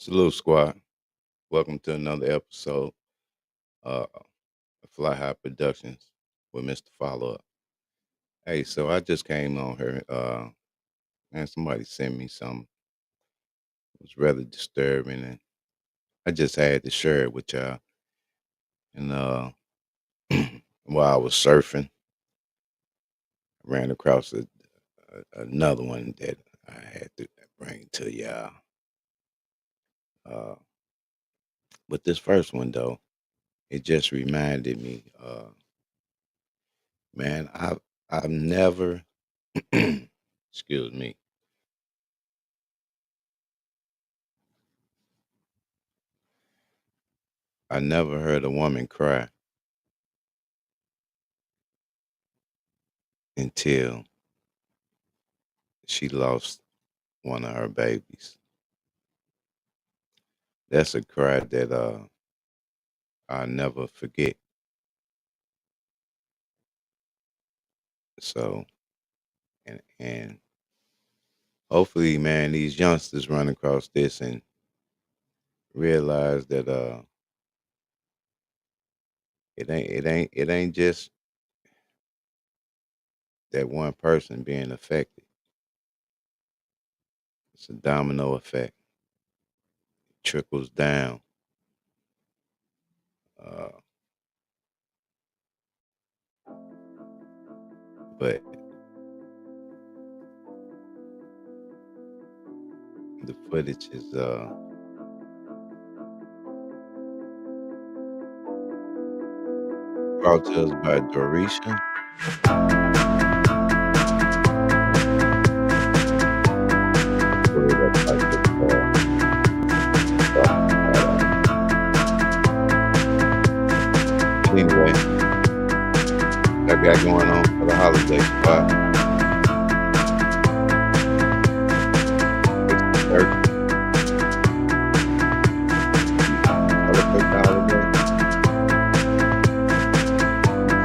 Salute, squad. Welcome to another episode of Fly High Productions with Mr. Follow Up. Hey, so I just came on here. Man, somebody sent me something. It was rather disturbing, and I just had to share it with y'all. And while I was surfing, I ran across another one that I had to bring to y'all. Uh, but this first one, though, it just reminded me, man, I've never, excuse me, I never heard a woman cry until she lost one of her babies. That's a cry that I'll never forget. So and hopefully, man, these youngsters run across this and realize that it ain't just that one person being affected. It's a domino effect. It trickles down. Uh, but the footage is brought to us by Dorisha. Put it up like it's talking about. Anyway, I got going on for the holiday spot. It's the turkey. Celebrate the holiday.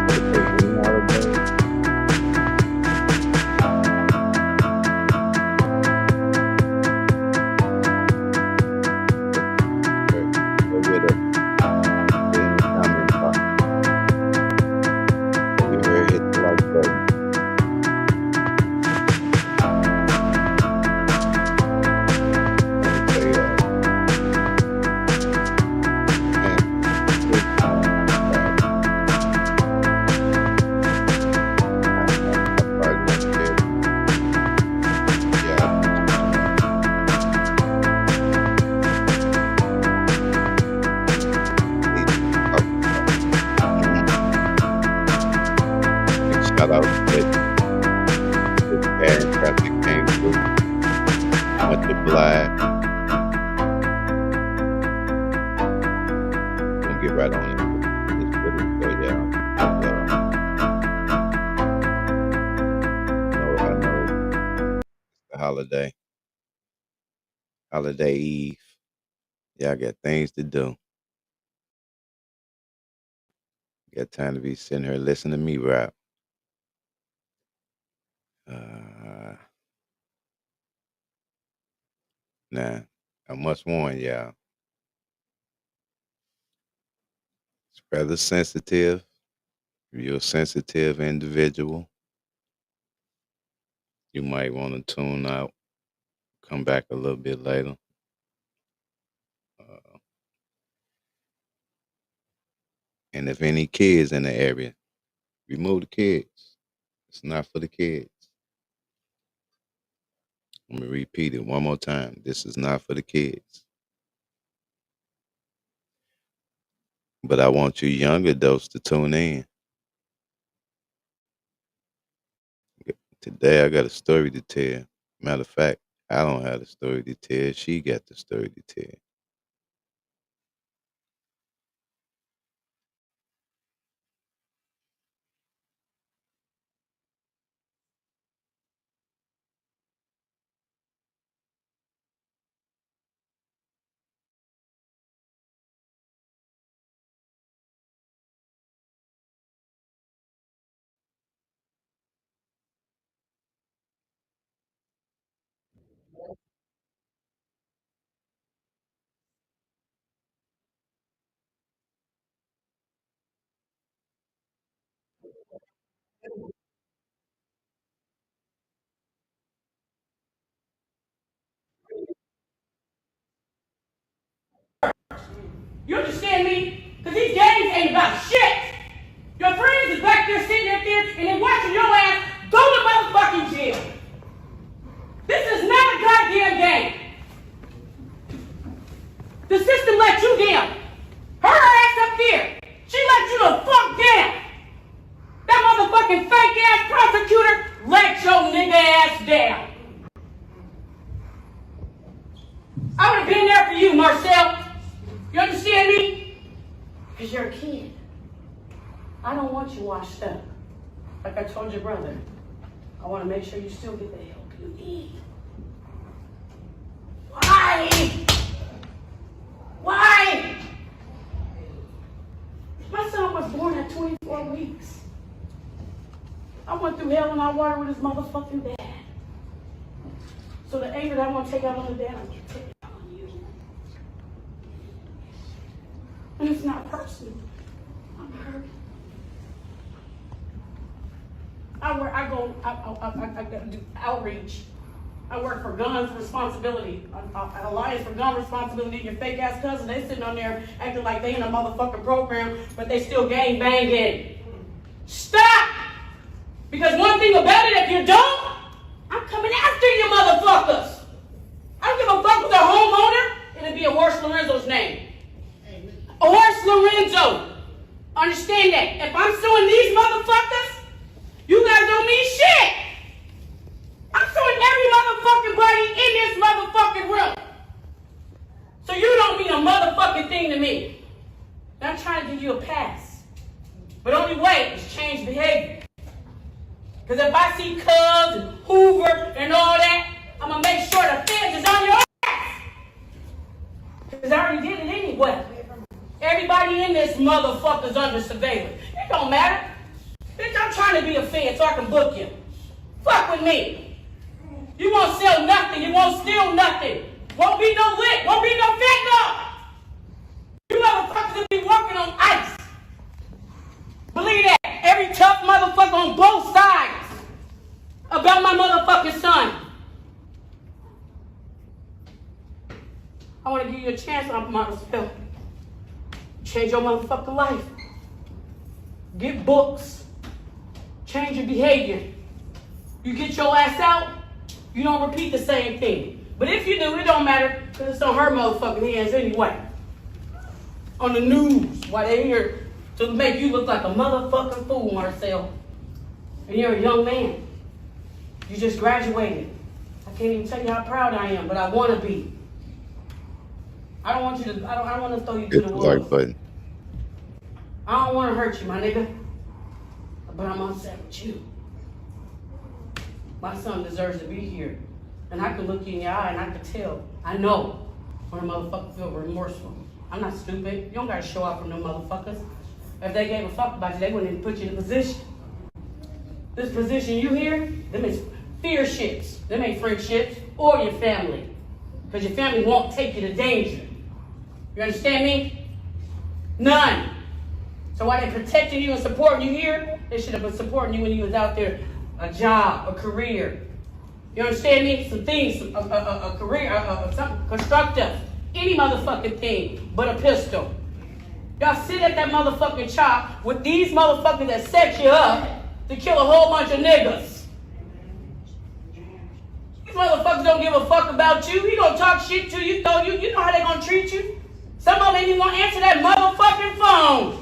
Celebrate any holiday. Go with us. Put in the comment box. If you heard, hit the like button. Want to say, man, this I probably won't care. Yeah, I appreciate you. Need to talk about it. Big shout out to that bad traffic came through. Much obliged. Gonna get right on into this footage for y'all. 'Cause, I know the holiday eve. Y'all got things to do. Got time to be sitting here listening to me rap. Uh, Now, I must warn y'all, it's rather sensitive. If you're a sensitive individual, you might want to tune out, come back a little bit later. Uh, and if any kids in the area, remove the kids. It's not for the kids. Let me repeat it one more time. This is not for the kids. But I want you young adults to tune in. Today I got a story to tell. Matter of fact, I don't have the story to tell. She got the story to tell. You understand me? Because these games ain't about shit. Your friends is back there sitting up there and they watching your ass go to motherfucking jail. This is not a goddamn game. The system let you down. Her ass up there. She let you the fuck down. That motherfucking fake ass prosecutor let your nigga ass down. I would have been there for you, Marcel. You understand me? Because you're a kid. I don't want you washed up. Like I told your brother, I want to make sure you still get the help you need. Why? Why? My son was born at 24 weeks. I went through hell and high water with his motherfucking dad. So the anger that I want to take out on the dad, I'm going to take it out on you. And it's not personal. I'm hurt. I do outreach. I work for Guns Responsibility, Alliance for Gun Responsibility. Your fake ass cousin, they sitting on there acting like they in a motherfucking program, but they still gang banging. Stop! Because one thing about it, if you don't, I'm coming after you motherfuckers. I don't give a fuck with the homeowner. It'll be a Horse Lorenzo's name. A Horse Lorenzo. Understand that. If I'm suing these motherfuckers, you guys don't mean shit. I'm suing every motherfucking body in this motherfucking room. So you don't mean a motherfucking thing to me. And I'm trying to give you a pass. But only way is change behavior. Because if I see Cubs and Hoover and all that, I'm going to make sure the feds is on your ass. Because I already did it anyway. Everybody in this motherfucker's under surveillance. It don't matter. Bitch, I'm trying to be a fan so I can book you. Fuck with me. You won't sell nothing. You won't steal nothing. Won't be no lick. Won't be no fentanyl. You motherfuckers will be walking on ice. Believe that. Every tough motherfucker on both sides about my motherfucking son. I want to give you a chance on myself. Change your motherfucking life. Get books. Change your behavior. You get your ass out, you don't repeat the same thing. But if you do, it don't matter, because it's on her motherfucking hands anyway. On the news, while they're here to make you look like a motherfucking fool, Marcel. And you're a young man. You just graduated. I can't even tell you how proud I am, but I want to be. I don't want you to, I don't want to throw you to the wolves. Like button. I don't want to hurt you, my nigga. But I'm upset with you. My son deserves to be here. And I can look you in your eye and I can tell. I know when a motherfucker feel remorseful. I'm not stupid. You don't gotta show up from them motherfuckers. If they gave a fuck about you, they wouldn't even put you in a position. This position you hear, them is fear ships. Them ain't friendships or your family. Because your family won't take you to danger. You understand me? None. So while they're protecting you and supporting you here, they should have been supporting you when you was out there. A job, a career. You understand me? Some things, a career, something constructive. Any motherfucking thing but a pistol. Y'all sit at that motherfucking chop with these motherfuckers that set you up to kill a whole bunch of niggas. These motherfuckers don't give a fuck about you. He gonna talk shit to you, though. You know how they gonna treat you. Some of them ain't even gonna answer that motherfucking phone.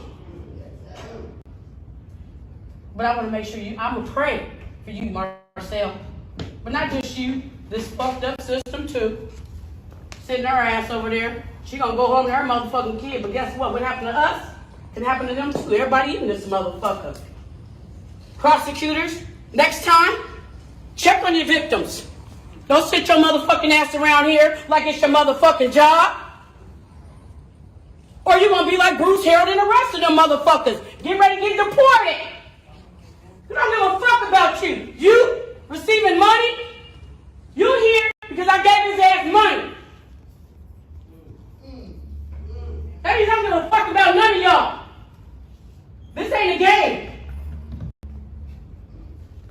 But I want to make sure I'm going to pray for you, Marcel. But not just you, this fucked up system too. Sitting her ass over there. She going to go home to her motherfucking kid. But guess what? What happened to us can happen to them too. Everybody in this motherfucker. Prosecutors, next time, check on your victims. Don't sit your motherfucking ass around here like it's your motherfucking job. Or you're going to be like Bruce Harold and the rest of them motherfuckers. Get ready to get deported. I don't give a fuck about you. You receiving money? You here because I gave his ass money. That means I don't give a fuck about none of y'all. This ain't a game.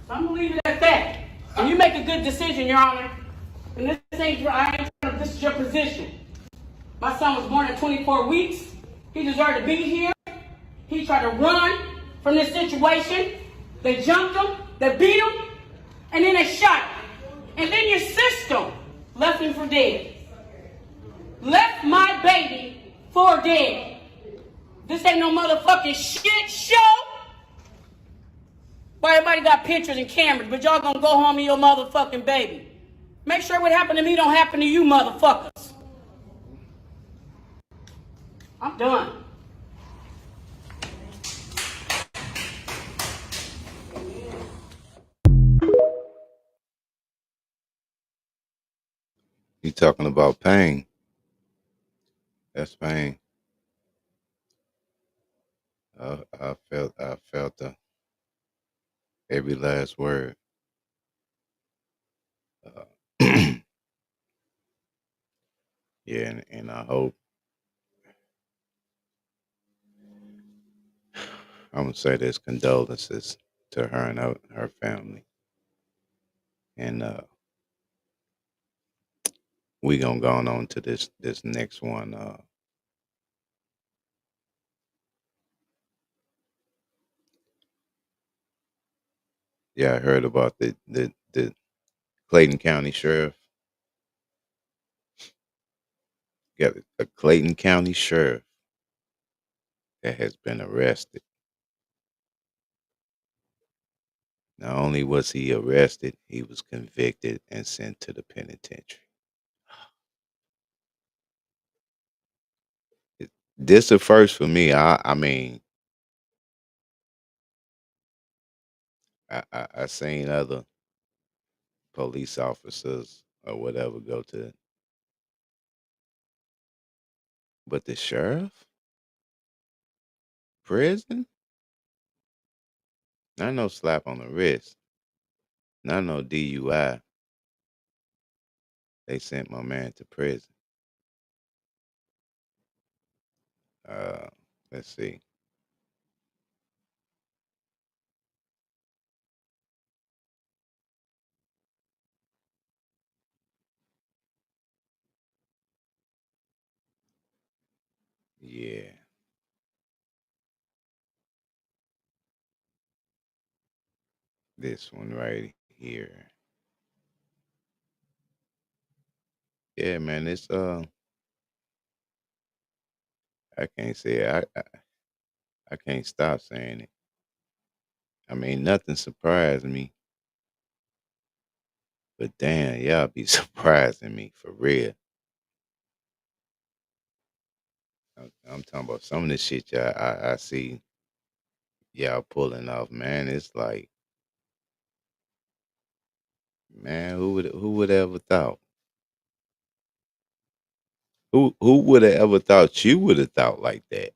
So I'm gonna leave it at that. And you make a good decision, Your Honor. And this is your position. My son was born at 24 weeks. He deserved to be here. He tried to run from this situation. They jumped him, they beat him, and then they shot him. And then your system left him for dead. Left my baby for dead. This ain't no motherfucking shit show. Why everybody got pictures and cameras, but y'all gonna go home to your motherfucking baby. Make sure what happened to me don't happen to you motherfuckers. I'm done. You talking about pain? That's pain. I felt every last word. Uh, yeah, and I hope I'm gonna say this condolences to her and her family, and we gonna go on to this next one. Yeah, I heard about the Clayton County Sheriff. Got a Clayton County Sheriff that has been arrested. Not only was he arrested, he was convicted and sent to the penitentiary. It- This a first for me. I mean, I seen other police officers or whatever go to, but the sheriff prison, not no slap on the wrist, not no DUI. They sent my man to prison. Uh, let's see. Yeah, this one right here. Yeah, man, it's I can't say it. I can't stop saying it. I mean, nothing surprised me, but damn, y'all be surprising me for real. I'm talking about some of the shit I see y'all pulling off, man. It's like, man, who would ever thought? Who would have ever thought you would have thought like that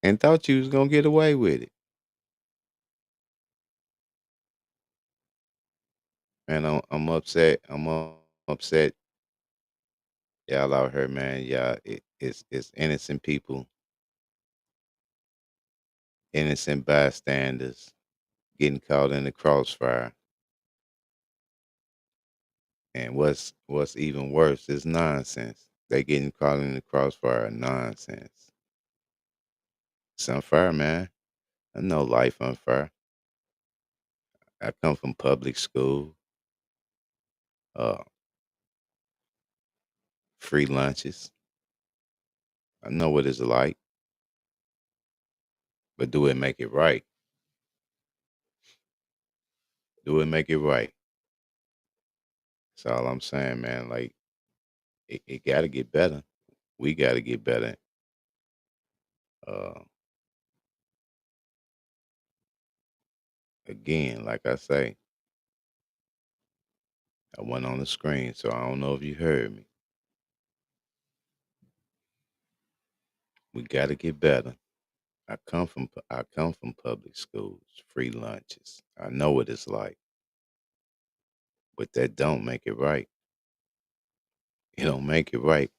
and thought you was gonna get away with it? Man, I'm upset. Upset. Y'all out here, man. It's innocent people, innocent bystanders getting caught in the crossfire. And what's even worse is nonsense. They getting caught in the crossfire of nonsense. It's unfair, man. I know life unfair. I come from public school, uh, free lunches. I know what it's like, but do it make it right? Do it make it right? That's all I'm saying, man. Like it got to get better. We got to get better. Uh, again, like I say, I went on the screen, so I don't know if you heard me. We got to get better. I come from public schools, free lunches. I know what it's like, but that don't make it right. It don't make it right,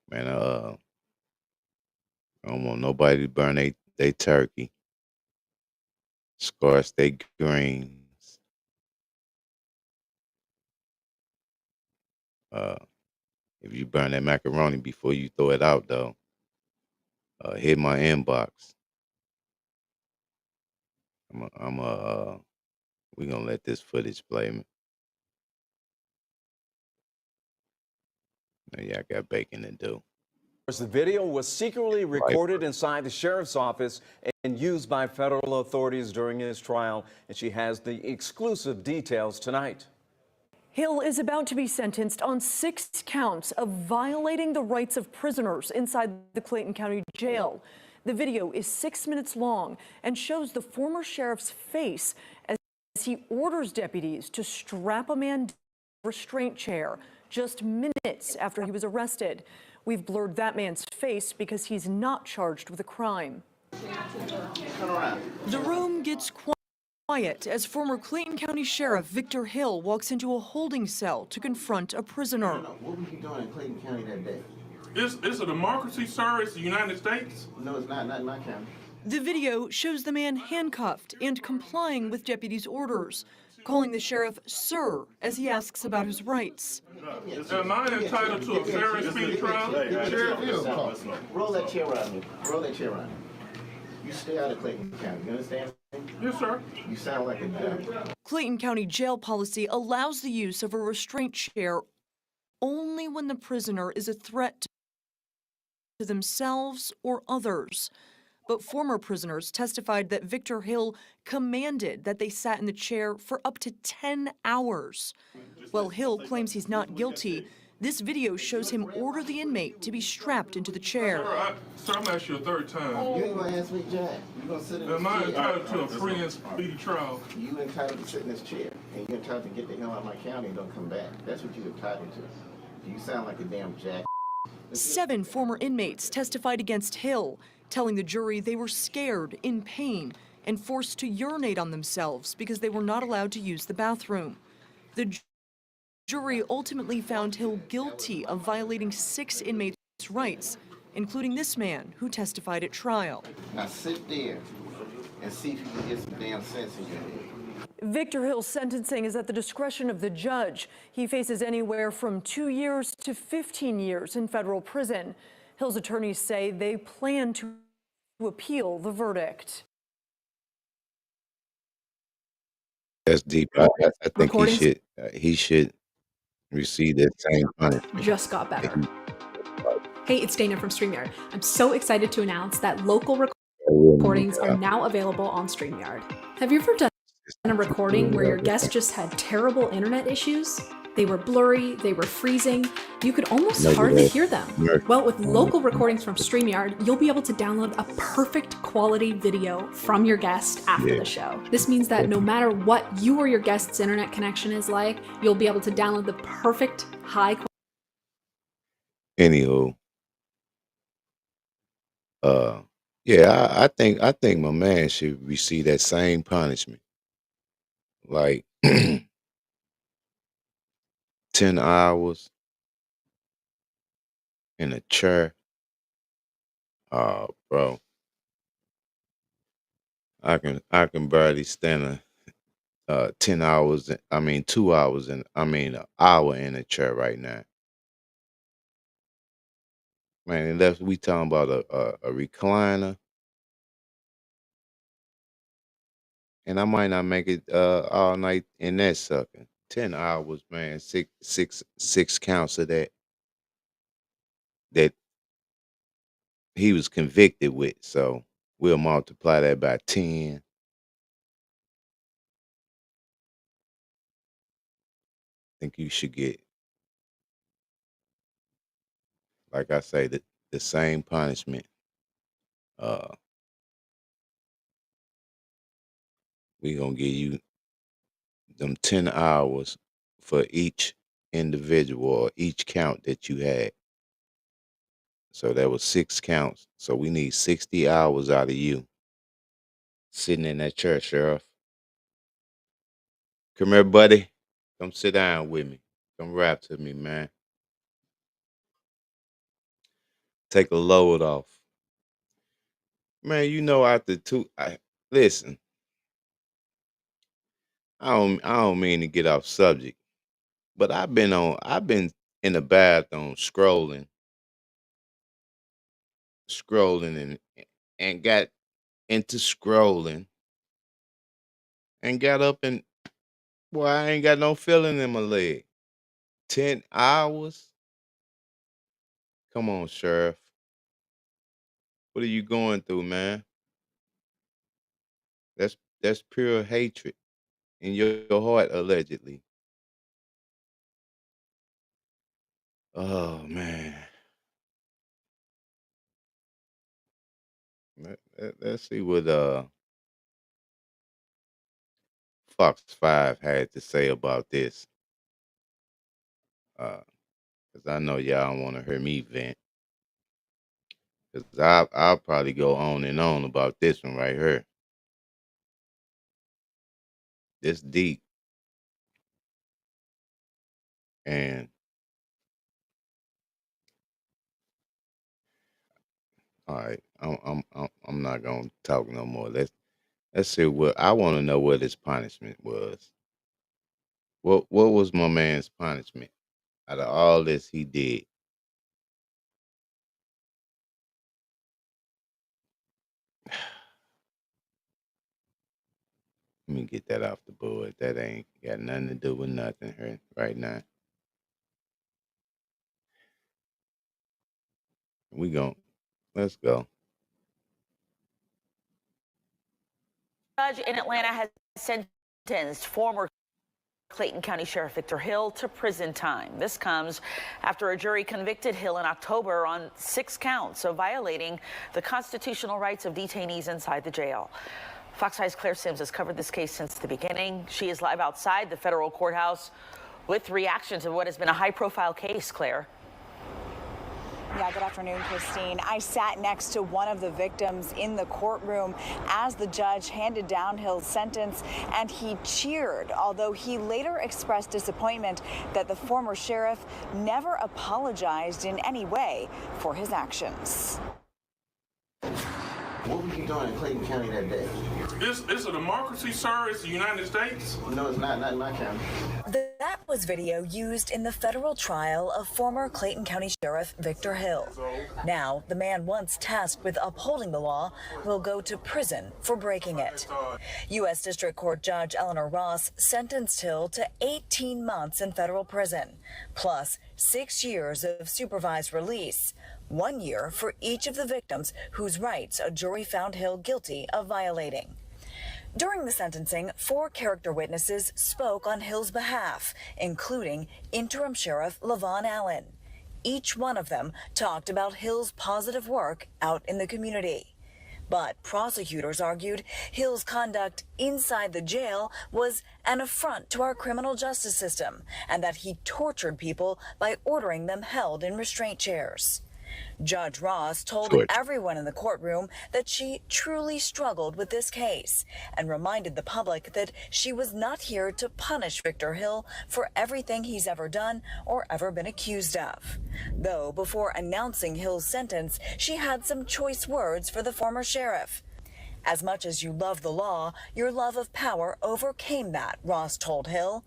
man. I don't want nobody to burn they turkey, scorch they greens. Uh, if you burn that macaroni before you throw it out, though, hit my inbox. We gonna let this footage play. Yeah, I got baking to do. The video was secretly Life. recorded inside the sheriff's office and used by federal authorities during his trial, and she has the exclusive details tonight. Hill is about to be sentenced on 6 counts of violating the rights of prisoners inside the Clayton County Jail. The video is 6 minutes long and shows the former sheriff's face as he orders deputies to strap a man to a restraint chair just minutes after he was arrested. We've blurred that man's face because he's not charged with a crime. The room gets quiet as former Clayton County Sheriff Victor Hill walks into a holding cell to confront a prisoner. What were you doing in Clayton County that day? It's a democracy, sir. It's the United States. No, it's not in my county. The video shows the man handcuffed and complying with deputies' orders, calling the sheriff sir as he asks about his rights. Am I entitled to a fair and speedy trial? Roll that chair around me. Roll that chair around me. You stay out of Clayton County. You understand? Yes, sir. You sound like a dummy. Clayton County jail policy allows the use of a restraint chair only when the prisoner is a threat to themselves or others. But former prisoners testified that Victor Hill commanded that they sat in the chair for up to 10 hours. While Hill claims he's not guilty, this video shows him order the inmate to be strapped into the chair. Sir, I'm asking you a third time. You ain't gonna ask me, Jack. You gonna sit in this Am I chair. entitled to a free and speedy trial? You entitled to sit in this chair, and you entitled to get the hell out of my county and don't come back. That's what you entitled to. You sound like a damn jack. 7 former inmates testified against Hill, telling the jury they were scared, in pain, and forced to urinate on themselves because they were not allowed to use the bathroom. The jury ultimately found Hill guilty of violating 6 inmates' rights, including this man who testified at trial. Now sit there and see if you can get some damn sense in your head. Victor Hill's sentencing is at the discretion of the judge. He faces anywhere from 2 years to 15 years in federal prison. Hill's attorneys say they plan to appeal the verdict. That's deep. I think he should receive that same punishment. Just got better. Hey, it's Dana from StreamYard. I'm so excited to announce that local recordings are now available on StreamYard. Have you ever done a recording where your guest just had terrible internet issues? They were blurry, they were freezing, you could almost hardly hear them. Well, with local recordings from StreamYard, you'll be able to download a perfect quality video from your guest after the show. This means that no matter what you or your guest's internet connection is like, you'll be able to download the perfect high quality. Anywho, yeah, I think my man should receive that same punishment. Like 10 hours in a chair. Oh, bro. I can barely stand 10 hours, 2 hours and an hour in a chair right now. Man, unless we talking about a recliner. And I might not make it all night in that sucker. 10 hours, man. Six counts of that he was convicted with. So we'll multiply that by 10. I think you should get, like I say, the same punishment. We gonna give you them 10 hours for each individual or each count that you had. So that was 6 counts. So we need 60 hours out of you sitting in that chair, Sheriff. Come here, buddy. Come sit down with me. Come rap to me, man. Take a load off. Man, after listen, I don't mean to get off subject, but I've been in the bathroom scrolling scrolling and got into scrolling and got up and boy, I ain't got no feeling in my leg. 10 hours? Come on, Sheriff. What are you going through, man? That's pure hatred in your heart, allegedly. Oh man. Let's see what Fox 5 had to say about this. Cause I know y'all want to hear me vent. Cause I'll probably go on and on about this one right here. This deep. And all right, I'm not gonna talk no more. Let's see what I want to know what his punishment was. What was my man's punishment out of all this he did? Let me get that off the board. That ain't got nothing to do with nothing here right now. We gon' let's go. Judge in Atlanta has sentenced former Clayton County Sheriff Victor Hill to prison time. This comes after a jury convicted Hill in October on 6 counts of violating the constitutional rights of detainees inside the jail. Fox 5's Claire Sims has covered this case since the beginning. She is live outside the federal courthouse with reaction to what has been a high-profile case. Claire. Yeah, good afternoon, Christine. I sat next to one of the victims in the courtroom as the judge handed down Hill's sentence, and he cheered, although he later expressed disappointment that the former sheriff never apologized in any way for his actions. What were you doing in Clayton County that day? It's a democracy, sir. It's the United States. No, it's not in my county. That was video used in the federal trial of former Clayton County Sheriff Victor Hill. Now, the man once tasked with upholding the law will go to prison for breaking it. U.S. District Court Judge Eleanor Ross sentenced Hill to 18 months in federal prison, plus 6 years of supervised release. 1 year for each of the victims whose rights a jury found Hill guilty of violating. During the sentencing, 4 character witnesses spoke on Hill's behalf, including interim sheriff LaVon Allen. Each one of them talked about Hill's positive work out in the community. But prosecutors argued Hill's conduct inside the jail was an affront to our criminal justice system and that he tortured people by ordering them held in restraint chairs. Judge Ross told everyone in the courtroom that she truly struggled with this case and reminded the public that she was not here to punish Victor Hill for everything he's ever done or ever been accused of. Though before announcing Hill's sentence, she had some choice words for the former sheriff. As much as you love the law, your love of power overcame that, Ross told Hill.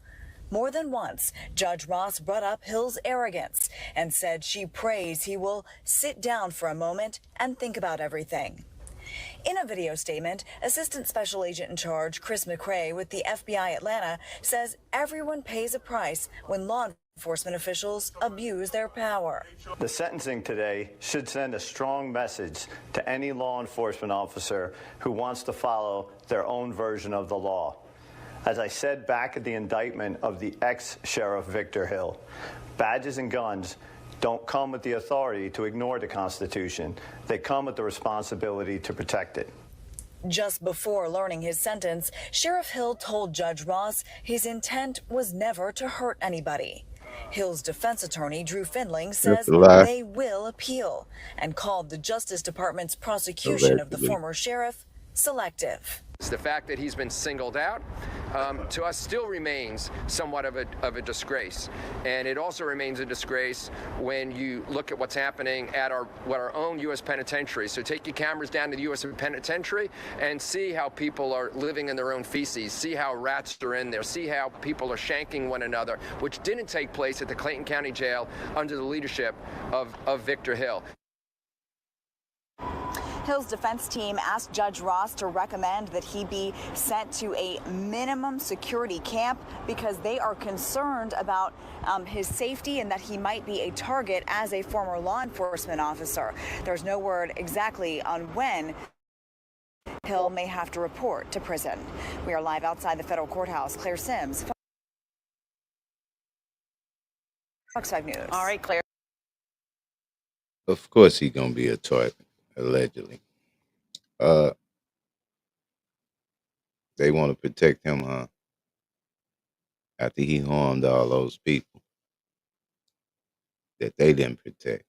More than once, Judge Ross brought up Hill's arrogance and said she prays he will sit down for a moment and think about everything. In a video statement, Assistant Special Agent in Charge Chris McRae with the FBI Atlanta says everyone pays a price when law enforcement officials abuse their power. The sentencing today should send a strong message to any law enforcement officer who wants to follow their own version of the law. As I said back at the indictment of the ex-Sheriff Victor Hill, badges and guns don't come with the authority to ignore the Constitution. They come with the responsibility to protect it. Just before learning his sentence, Sheriff Hill told Judge Ross his intent was never to hurt anybody. Hill's defense attorney, Drew Findling, says they will appeal and called the Justice Department's prosecution of the former sheriff selective. The fact that he's been singled out to us still remains somewhat of a disgrace, and it also remains a disgrace when you look at what's happening at our own U.S. penitentiary. So take your cameras down to the U.S. penitentiary and see how people are living in their own feces, see how rats are in there, see how people are shanking one another, which didn't take place at the Clayton County Jail under the leadership of Victor Hill. Hill's defense team asked Judge Ross to recommend that he be sent to a minimum security camp because they are concerned about his safety and that he might be a target as a former law enforcement officer. There's no word exactly on when Hill may have to report to prison. We are live outside the federal courthouse. Claire Sims, Fox 5 News. All right, Claire. Of course he gonna be a target, allegedly. They want to protect him, huh? After he harmed all those people that they didn't protect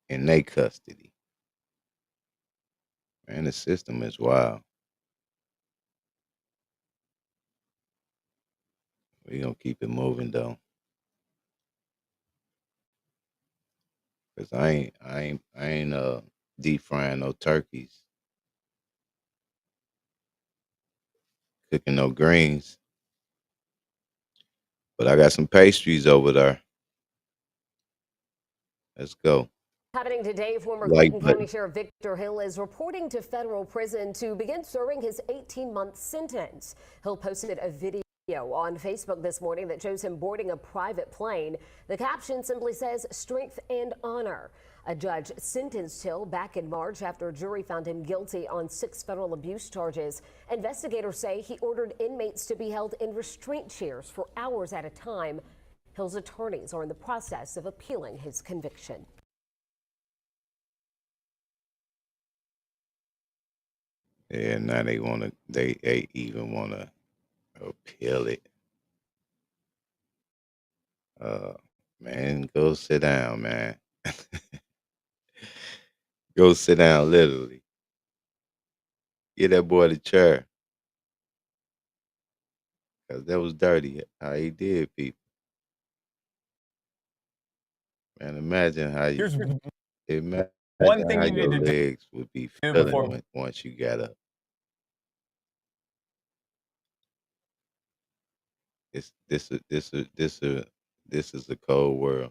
in their custody. Man, the system is wild. We gonna keep it moving though. Cause I ain't deep frying no turkeys, cooking no greens. But I got some pastries over there. Let's go. Happening today, former Like Clayton button. County Sheriff Victor Hill is reporting to federal prison to begin serving his 18-month sentence. Hill posted a video on Facebook this morning that shows him boarding a private plane. The caption simply says, "Strength and honor." A judge sentenced Hill back in March after a jury found him guilty on 6 federal abuse charges. Investigators say he ordered inmates to be held in restraint chairs for hours at a time. Hill's attorneys are in the process of appealing his conviction. Yeah, now they even wanna appeal it. Man, go sit down, man. Go sit down, literally. Get that boy the chair. Cause that was dirty how he did people. Man, imagine how you imagine one thing how you your need to legs would be do feeling before once you got up. It's this is a cold world.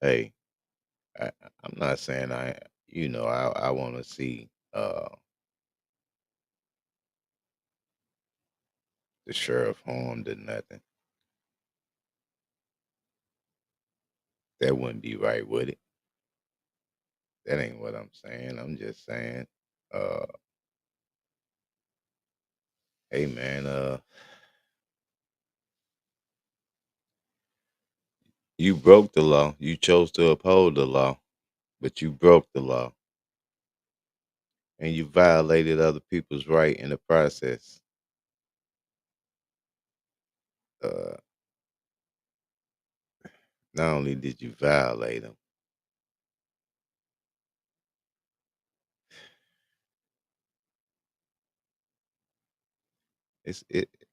Hey, I'm not saying I want to see the sheriff harmed or nothing. That wouldn't be right, would it? That ain't what I'm saying. I'm just saying, uh, hey man, you broke the law. You chose to uphold the law, but you broke the law. And you violated other people's right in the process. Uh, not only did you violate them,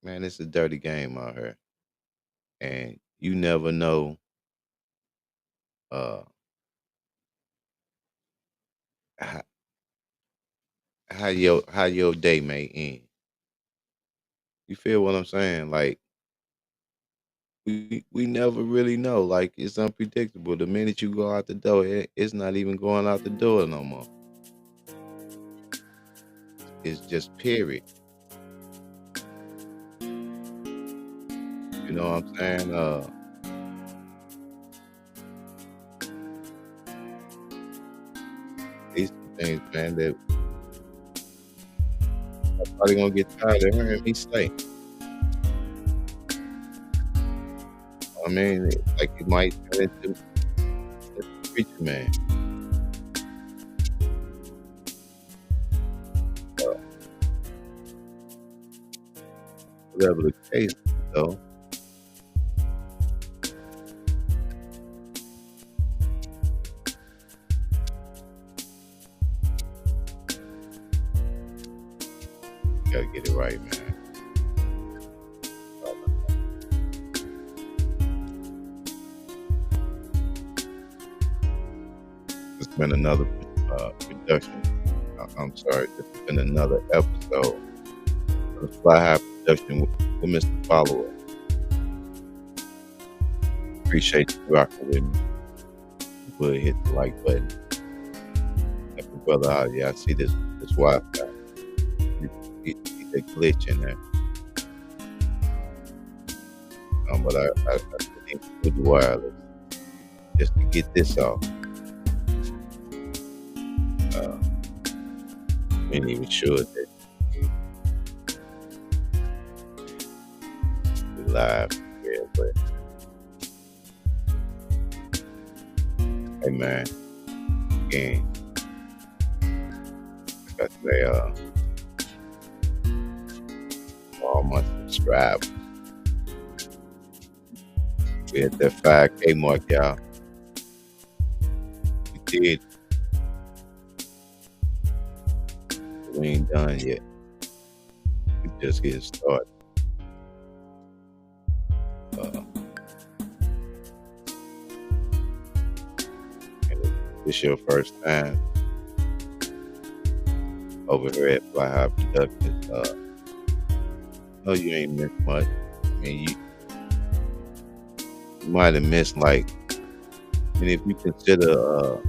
man, it's a dirty game out here, and you never know uh how, how your day may end. You feel what I'm saying? Like we never really know. Like it's unpredictable. The minute you go out the door, it's not even going out the door no more. It's just period. You know what I'm saying? These things, man, that I'm probably gonna get tired of hearing me say. I mean, like it might turn into a preacher man. Uh, whatever the case, though. You gotta get it right, man. It's been another production. I'm sorry, it's been another episode of the Fly High production with Mr. Follower. appreciate you rocking with me. We'll hit the like button. Help your brother out. Yeah, I see this Wi-Fi. Get a glitch in there. But I need to do the wireless just to get this off. We ain't even sure that we live here, but hey man, again, like I say, for all my subscribers, we hit that 5K mark, y'all. We did. We ain't done yet. We just getting started. And if this your first time over here at Fly High Productions, no, you ain't missed much. I mean, you might have missed if you consider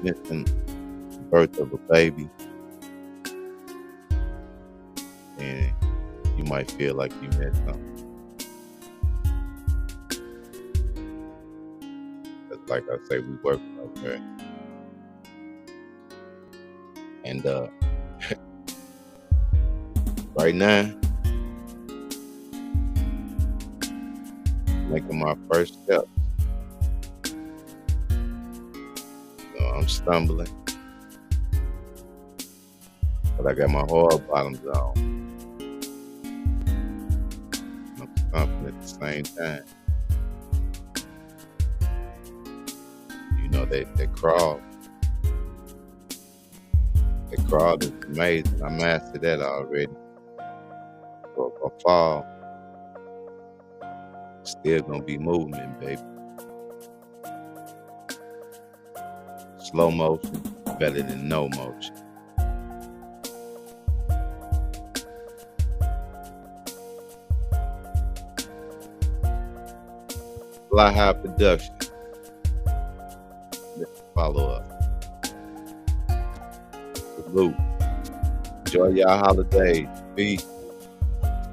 missing the birth of a baby, and you might feel like you missed something. But like I say, we work over here. And right now, making my first steps. I'm stumbling, but I got my hard bottoms on. I'm stumbling at the same time. You know, they crawl. They crawl is amazing. I mastered that already. So if I fall, still gonna be movement, baby. Slow motion better than no motion. Fly High Production. Let's follow up. Salute. Enjoy y'all holidays. Peace.